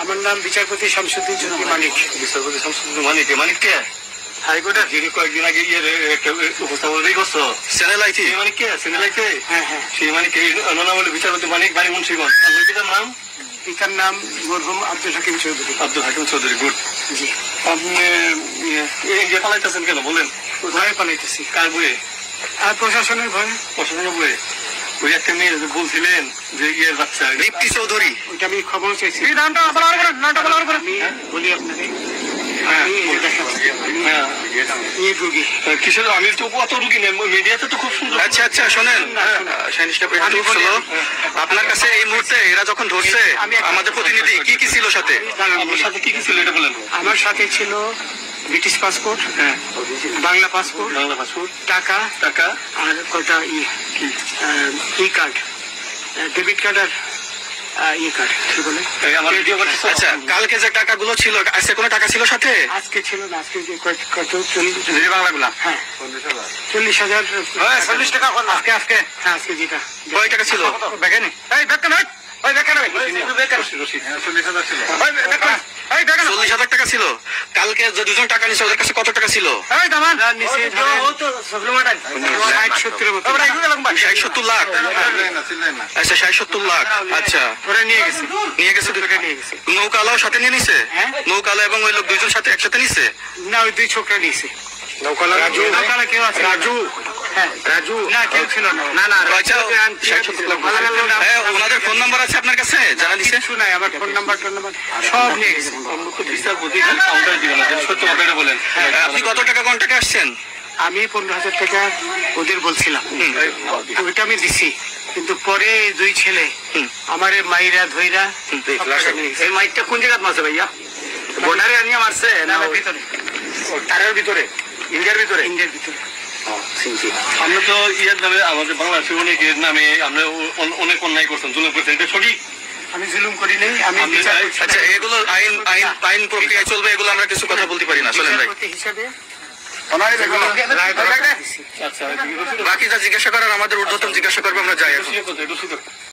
আমার নাম বিচারপতি শামসুদ্দিন চৌধুরী মানিক। বিচারপতি শামসুদ্দিন মানিক, মানিক কে? হাইকোর্টের যিনি কয়েকদিন আগে উপস্থাপন করছো চ্যানেল আইছি, মানিক কে? চ্যানেল আইছে, হ্যাঁ হ্যাঁ। সেই মানিক নাম হলো বিচারপতি মানিক, বাড়ি মুন্সিগঞ্জ। আপনার পিতার নাম? পিতার নাম মরহুম আব্দুল হাকিম চৌধুরী। আব্দুল হাকিম চৌধুরী। গুড। জি। আপনি এই যে পালাইতেছেন কেন বলেন? ভয়ে পালাইতেছি। কার বইয়ে? আর প্রশাসনের ভয়ে। প্রশাসনের বইয়ে? ওই একটা মেয়ে বলছিলেন যে ইয়ের বাচ্চা দীপ্তি চৌধুরী, ওইটা আমি খবর চাইছি। নামটা বলার পরে আমি বলি আপনাকে, হ্যাঁ, আমি এই দেখাচ্ছি। হ্যাঁ। এই রুগী। কিসের? আমি তো অত রুগী নেই, মিডিয়াতে তো খুব সুন্দর। আচ্ছা আচ্ছা শোনেন, আপনার কাছে এই মুহূর্তে এরা যখন ধরছে আমাদের প্রতিনিধি কি কি ছিল সাথে? আপনার সাথে কি কি ছিল এটা বলেন। আমার সাথে ছিল ব্রিটিশ পাসপোর্ট, হ্যাঁ, বাংলা পাসপোর্ট, বাংলা পাসপোর্ট, টাকা, টাকা, আর কয়টা ই কার্ড, ডেবিট কার্ড আর ই কার্ড, কি বলে? এই আমার ভিডিও করতেছো? আচ্ছা, কালকে যে টাকাগুলো ছিল, আজকে কোনো টাকা ছিল সাথে? আজকে ছিল না, আজকে যে কত 40, যে বাংলাগুলা, হ্যাঁ 40,000। 40 টাকা আজকে আজকে হ্যাঁ আজকে যেটা কয় টাকা ছিল? ব্যাগে নেই, এই ব্যাগ কেন, ওই ব্যাগ কেন, রশিদ 40,000 ছিল, ওই ব্যাগ কেন, এই ব্যাগ কেন, 40,000 টাকা ছিল। কালকে যে দুজন টাকা নিছে ওদের কাছে কত টাকা ছিল? এই দামান নিচে 60-70 মতো। 60-70 লাখ। আচ্ছা 60-70 লাখ। আচ্ছা, ওরা নিয়ে গেছে। নিয়ে গেছে দুটোকে। নিয়ে গেছে। নৌকালাও সাথে নিয়ে নিছে? হ্যাঁ। নৌকালা এবং ওই লোক দুইজন সাথে একসাথে নিছে? না, ওই দুই ছোকরা নিয়েছে। রাজু, নৌকালা কেউ আছে? রাজু, হ্যাঁ রাজু, না, কেউ ছিল না। আচ্ছা, 60-70 লাখ। হ্যাঁ, ওনাদের ফোন নাম্বার আছে আপনার কাছে? জানা দিছে? কিছু নাই, আমার ফোন নাম্বার সব নিয়ে গেছে। বিচারপতি কাউন্টার দিবেন না, সত্য কথাটা বলেন। আপনি কত টাকা কন্টাক্টে আসছেন? আমি 15,000 টাকা ওদের বলছিলাম, ওইটা আমি দিছি, কিন্তু পরে দুই ছেলে আমারে মাইরা ধইরা এই মাইকটা কোন জায়গায় মারছে ভাইয়া? বর্ডারে আনিয়ে মারছে না ভিতরে, তারের ভিতরে, ইন্ডিয়ার ভিতরে? ইন্ডিয়ার ভিতরে। আমরা তো ইয়ের নামে, আমাদের বাংলাদেশের অনেকের নামে আমরা অনেক অন্যায় করছেন, জুলুম করছেন, এটা সঠিক? আমি জুলুম করি নাই, আমি বিচার করছি। আচ্ছা, এগুলো আইন আইন আইন প্রক্রিয়ায় চলবে, এগুলো আমরা কিছু কথা বলতে পারি না। চলেন ভাই, বিচারপতি হিসাবে আচ্ছা, বাকি যা জিজ্ঞাসা করার আমাদের ঊর্ধ্বতন জিজ্ঞাসা করবে, আমরা যাই এখন।